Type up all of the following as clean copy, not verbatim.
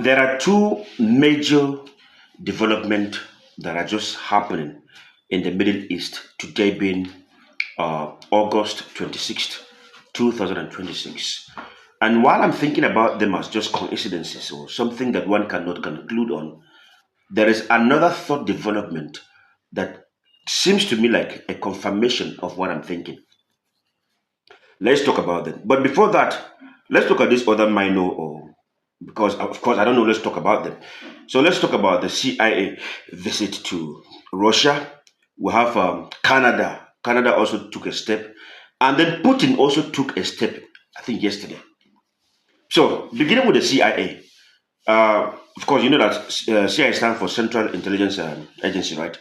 There are two major development that are just happening in the Middle East today being August 26th, 2026. And while I'm thinking about them as just coincidences or something that one cannot conclude on, there is another thought development that seems to me like a confirmation of what I'm thinking. Let's talk about them. But before that, let's look at this other minor or because of course I don't know, let's talk about them. So let's talk about the CIA visit to Russia. We have Canada. Canada also took a step. And then Putin also took a step, I think yesterday. So beginning with the CIA, of course, you know that CIA stands for Central Intelligence Agency, right?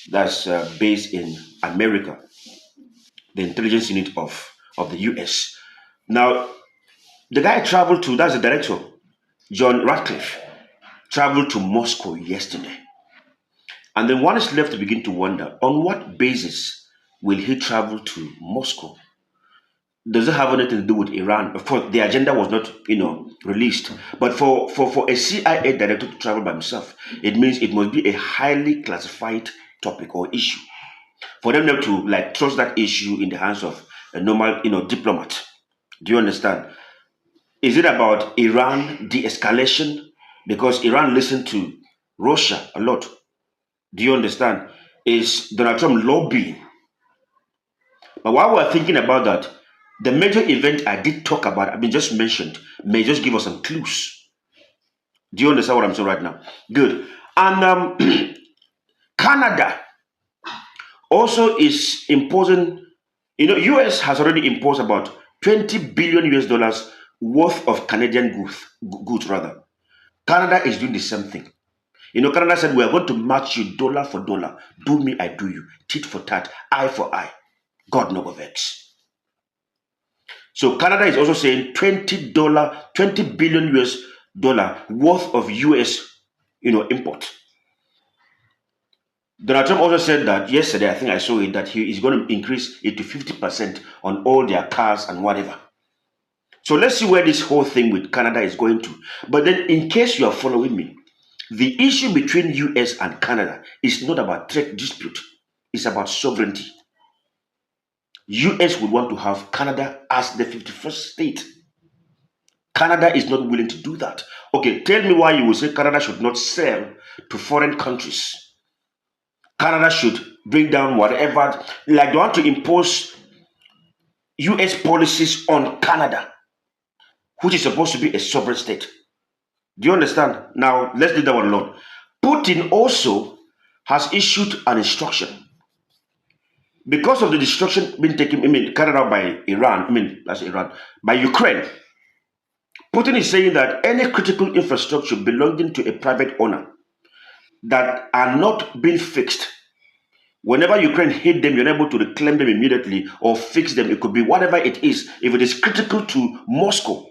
That's based in America, the intelligence unit of the US. Now, the guy traveled to, that's the director, John Ratcliffe, traveled to Moscow yesterday. And then one is left to begin to wonder on what basis will he travel to Moscow? Does it have anything to do with Iran? Of course, the agenda was not, released. But for a CIA director to travel by himself, it means it must be a highly classified topic or issue. For them not to like trust that issue in the hands of a normal, diplomat. Do you understand? Is it about Iran de-escalation? Because Iran listened to Russia a lot. Do you understand? Is Donald Trump lobbying? But while we're thinking about that, the major event I did talk about, I mean, just mentioned, may just give us some clues. Do you understand what I'm saying right now? Good. And Canada also is imposing, US has already imposed about 20 billion US dollars worth of Canadian goods rather. Canada is doing the same thing. Canada said, we are going to match you dollar for dollar. Do me, I do you. Tit for tat, eye for eye. God no go vex. So Canada is also saying $20 billion US dollar worth of US, import. Donald Trump also said that yesterday, I think I saw it, that he is going to increase it to 50% on all their cars and whatever. So let's see where this whole thing with Canada is going to. But then in case you are following me, the issue between US and Canada is not about trade dispute. It's about sovereignty. US would want to have Canada as the 51st state. Canada is not willing to do that. Okay, tell me why you will say Canada should not sell to foreign countries. Canada should bring down whatever, like they want to impose US policies on Canada, which is supposed to be a sovereign state. Do you understand? Now, let's leave that one alone. Putin also has issued an instruction. Because of the destruction being taken, carried out by Iran, by Ukraine, Putin is saying that any critical infrastructure belonging to a private owner that are not being fixed, whenever Ukraine hit them, you're able to reclaim them immediately or fix them. It could be whatever it is. If it is critical to Moscow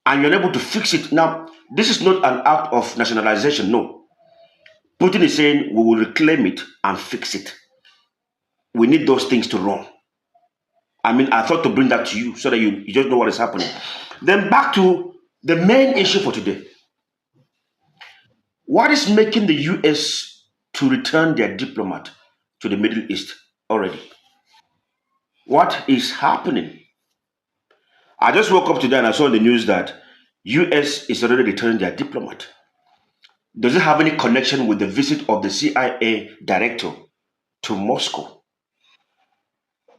and you're able to fix it. Now, this is not an act of nationalization, no. Putin is saying we will reclaim it and fix it. We need those things to run. I thought to bring that to you so that you just know what is happening. Then back to the main issue for today. What is making the US to return their diplomat to the Middle East already? What is happening? I just woke up today and I saw in the news that US is already returning their diplomat. Does it have any connection with the visit of the CIA director to Moscow?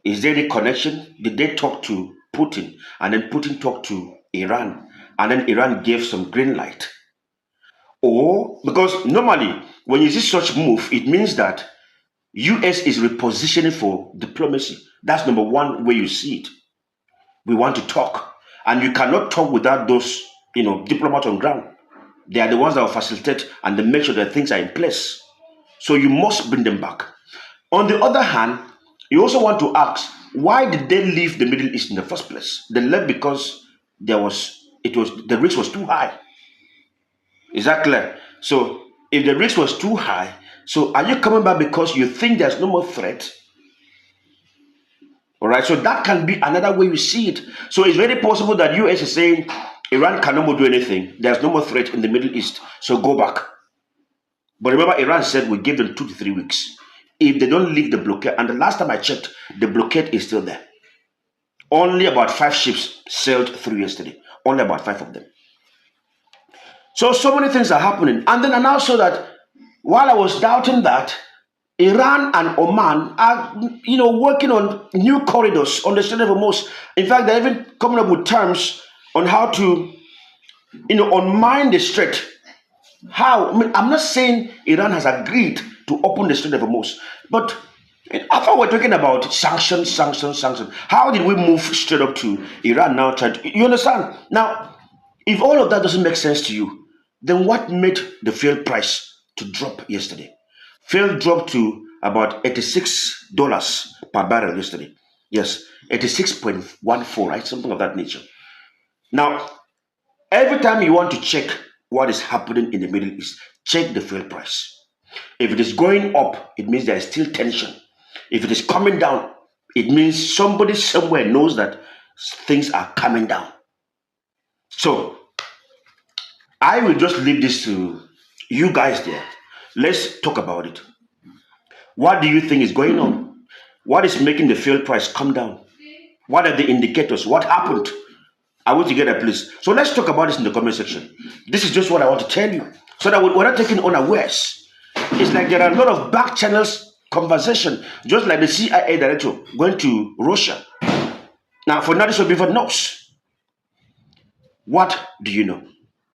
Is there any connection? Did they talk to Putin and then Putin talked to Iran and then Iran gave some green light? Or, because normally when you see such move, it means that US is repositioning for diplomacy. That's number one way you see it. We want to talk. And you cannot talk without those, diplomats on ground. They are the ones that will facilitate and they make sure that things are in place. So you must bring them back. On the other hand, you also want to ask, why did they leave the Middle East in the first place? They left because the risk was too high. Is that clear? So if the risk was too high, so are you coming back because you think there's no more threat? All right, so that can be another way you see it. So it's very possible that US is saying, Iran can no more do anything. There's no more threat in the Middle East. So go back. But remember, Iran said we give them 2 to 3 weeks. If they don't leave the blockade, and the last time I checked, the blockade is still there. Only about 5 ships sailed through yesterday. Only about 5 of them. So many things are happening. And then I now saw that while I was doubting that, Iran and Oman are, working on new corridors on the Strait of Hormuz. In fact, they're even coming up with terms on how to, unmine the strait. How? I mean, I'm not saying Iran has agreed to open the Strait of Hormuz, but I thought we're talking about sanctions. How did we move straight up to Iran now? You understand? Now, if all of that doesn't make sense to you, then what made the fuel price to drop yesterday? Fuel dropped to about $86 per barrel yesterday. Yes, 86.14, right? Something of that nature. Now, every time you want to check what is happening in the Middle East, check the fuel price. If it is going up, it means there is still tension. If it is coming down, it means somebody somewhere knows that things are coming down. So, I will just leave this to you guys there. Let's talk about it. What do you think is going on? What is making the fuel price come down? What are the indicators? What happened? I want to get a place. So let's talk about this in the comment section. This is just what I want to tell you. So that we're not taking unawares. It's like there are a lot of back channels conversation, just like the CIA director going to Russia. Now, for Nadisha Biford knows. What do you know?